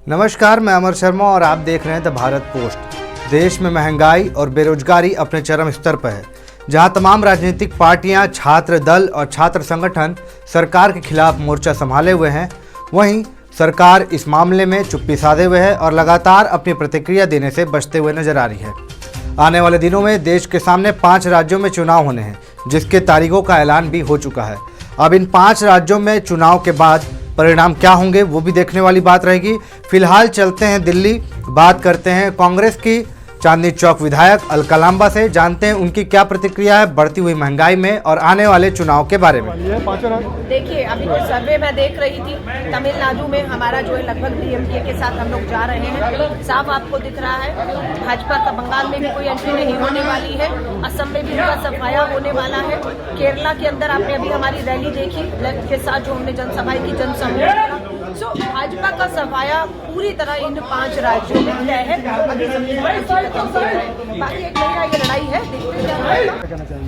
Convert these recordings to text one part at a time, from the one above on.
नमस्कार, मैं अमर शर्मा और आप देख रहे हैं द भारत पोस्ट। देश में महंगाई और बेरोजगारी अपने चरम स्तर पर है। जहां तमाम राजनीतिक पार्टियां, छात्र दल और छात्र संगठन सरकार के खिलाफ मोर्चा संभाले हुए हैं, वहीं सरकार इस मामले में चुप्पी साधे हुए है और लगातार अपनी प्रतिक्रिया देने से बचते हुए नजर आ रही है। आने वाले दिनों में देश के सामने 5 राज्यों में चुनाव होने हैं, जिसके तारीखों का ऐलान भी हो चुका है। अब इन 5 राज्यों में चुनाव के बाद परिणाम क्या होंगे वो भी देखने वाली बात रहेगी। फिलहाल चलते हैं दिल्ली, बात करते हैं कांग्रेस की चांदनी चौक विधायक अलका लांबा से, जानते हैं उनकी क्या प्रतिक्रिया है बढ़ती हुई महंगाई में और आने वाले चुनाव के बारे में। देखिए, अभी तो सर्वे मैं देख रही थी, तमिलनाडु में हमारा जो है लगभग डीएमके के साथ हम लोग जा रहे हैं। साफ आपको दिख रहा है भाजपा का बंगाल में भी कोई एंट्री नहीं होने वाली है, असम में भी उनका सफाया होने वाला है। केरला के अंदर आपने अभी हमारी रैली देखी, लेफ्ट के साथ जो हमने जनसभाएं की, जनसमूह। सो भाजपा का सफाया पूरी तरह इन 5 राज्यों में तय है। बाकी एक नया ये लड़ाई है,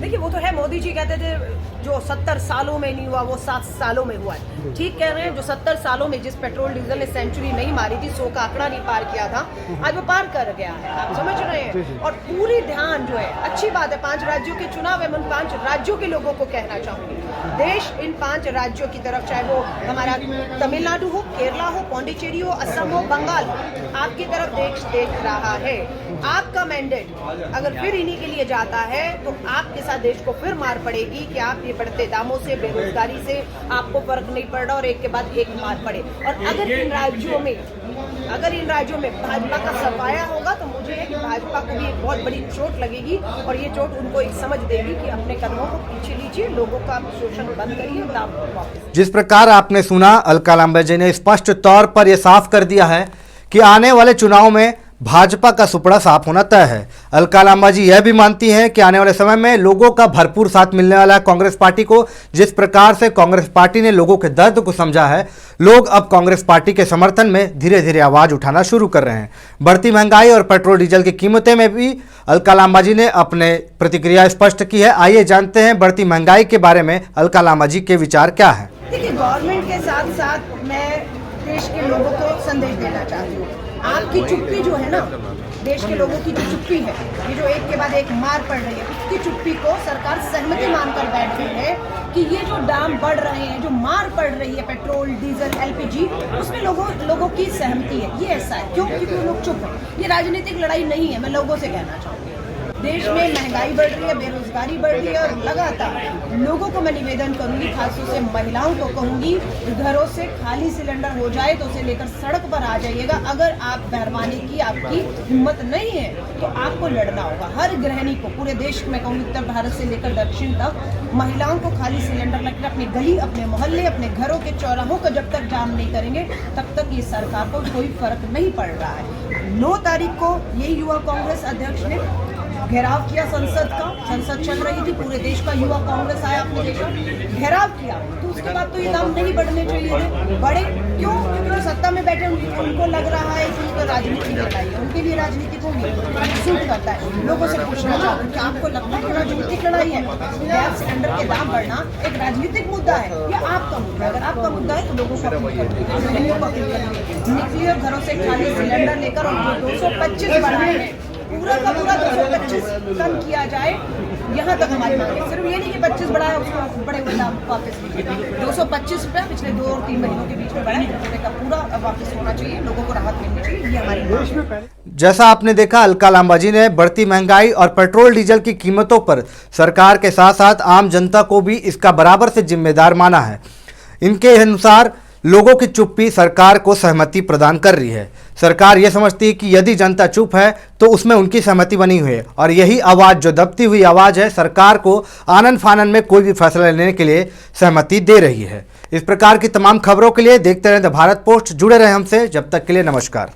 देखिए वो तो है। मोदी जी कहते थे जो 70 सालों में नहीं हुआ वो 7 सालों में हुआ है। ठीक कह रहे हैं, जो 70 सालों में जिस पेट्रोल डीजल ने सेंचुरी नहीं मारी थी, 100 का आंकड़ा नहीं पार किया था, आज वो पार कर गया है। आप समझ रहे हैं। और पूरी ध्यान जो है, अच्छी बात है, 5 राज्यों के चुनाव है। मैं 5 राज्यों के लोगों को कहना चाहूंगी, देश इन 5 राज्यों की तरफ, चाहे वो हमारा तमिलनाडु हो, केरला हो, पौंडीचेरी हो, असम हो, बंगाल हो, आपकी तरफ देश देख रहा है। आपका मैंडेट अगर फिर इन्हीं के लिए जाता है तो आपके साथ देश को फिर मार पड़ेगी कि आप ये बढ़ते दामों से, बेरोजगारी से आपको फर्क नहीं पड़ रहा और एक के बाद एक मार पड़े। और अगर इन राज्यों में भाजपा का सफाया होगा तो मुझे कि भाजपा को भी एक बहुत बड़ी चोट लगेगी और ये चोट उनको एक समझ देगी कि अपने कदमों को पीछे लीजिए, लोगों का शोषण बंद करिए, दाम वापस। जिस प्रकार आपने सुना, अलका लांबा जी ने स्पष्ट तौर पर यह साफ कर दिया है कि आने वाले चुनाव में भाजपा का सुपड़ा साफ होना तय है। अलका लांबा जी यह भी मानती हैं कि आने वाले समय में लोगों का भरपूर साथ मिलने वाला है कांग्रेस पार्टी को। जिस प्रकार से कांग्रेस पार्टी ने लोगों के दर्द को समझा है, लोग अब कांग्रेस पार्टी के समर्थन में धीरे धीरे आवाज उठाना शुरू कर रहे हैं। बढ़ती महंगाई और पेट्रोल डीजल की कीमतें में भी अलका लांबा जी ने अपने प्रतिक्रिया स्पष्ट की है। आइए जानते हैं बढ़ती महंगाई के बारे में अलका लांबा जी के विचार क्या है। देखिए, गवर्नमेंट के साथ साथ मैं देश के लोगों को संदेश देना चाहती हूँ। आपकी चुप्पी जो है ना, देश के लोगों की जो चुप्पी है, ये जो एक के बाद एक मार पड़ रही है, उसकी चुप्पी को सरकार सहमति मानकर बैठी है कि ये जो दाम बढ़ रहे हैं, जो मार पड़ रही है पेट्रोल, डीजल, एलपीजी, उसमें लोगों की सहमति है। ये ऐसा है क्यों? क्योंकि लोग चुप हैं। ये राजनीतिक लड़ाई नहीं है। मैं लोगों से कहना चाहूँगी, देश में महंगाई बढ़ रही है, बेरोजगारी बढ़ रही है और लगातार लोगों को मैं निवेदन करूंगी, खासतौर से महिलाओं को कहूंगी, घरों से खाली सिलेंडर हो जाए तो उसे लेकर सड़क पर आ जाइएगा। अगर आप मेहरबानी की आपकी हिम्मत नहीं है तो आपको लड़ना होगा। हर गृहिणी को, पूरे देश में कहूँगी, उत्तर भारत से लेकर दक्षिण तक, महिलाओं को खाली सिलेंडर लगकर अपनी गली, अपने मोहल्ले, अपने घरों के चौराहों का जब तक जाम नहीं करेंगे तब तक ये सरकार को कोई फर्क नहीं पड़ रहा है। 9 तारीख को ये युवा कांग्रेस अध्यक्ष ने घेराव किया संसद का। संसद चल रही थी, पूरे देश का युवा कांग्रेस आया, अपने देश का घेराव किया। तो उसके बाद तो ये दाम नहीं बढ़ने चाहिए थे। बढ़े क्यों? क्योंकि वो सत्ता में बैठे, उनको लग रहा है कि उनको राजनीति लड़ाई है, उनके लिए राजनीति होगी, सूट करता है। लोगों से पूछना चाहूँ कि आपको लगता है कि राजनीतिक लड़ाई है? गैस सिलेंडर के दाम बढ़ना एक राजनीतिक मुद्दा है या आपका मुद्दा है? अगर आपका मुद्दा है तो लोगों को निकलिए और घरों से खाली सिलेंडर लेकर, और जो 225 बढ़ाए हैं, पूरा का पूरा 225 कम किया जाए। यहाँ तक हमारी मांग है। सिर्फ ये नहीं कि 25 बढ़ाया उसको बड़े हुए दाम वापस लीजिए। 225 रुपया पिछले 2 और 3 महीनों के बीच में बढ़ा, रुपये का पूरा वापस होना चाहिए, लोगों को राहत मिलनी चाहिए। ये हमारी मांग है। जैसा आपने देखा, अलका लांबा जी ने बढ़ती महंगाई और पेट्रोल डीजल की कीमतों पर सरकार के साथ साथ आम जनता को भी इसका बराबर से जिम्मेदार माना है। इनके अनुसार लोगों की चुप्पी सरकार को सहमति प्रदान कर रही है। सरकार यह समझती है कि यदि जनता चुप है तो उसमें उनकी सहमति बनी हुई है और यही आवाज़, जो दबती हुई आवाज़ है, सरकार को आनन फानन में कोई भी फैसला लेने के लिए सहमति दे रही है। इस प्रकार की तमाम खबरों के लिए देखते रहें द भारत पोस्ट। जुड़े रहें हमसे। जब तक के लिए नमस्कार।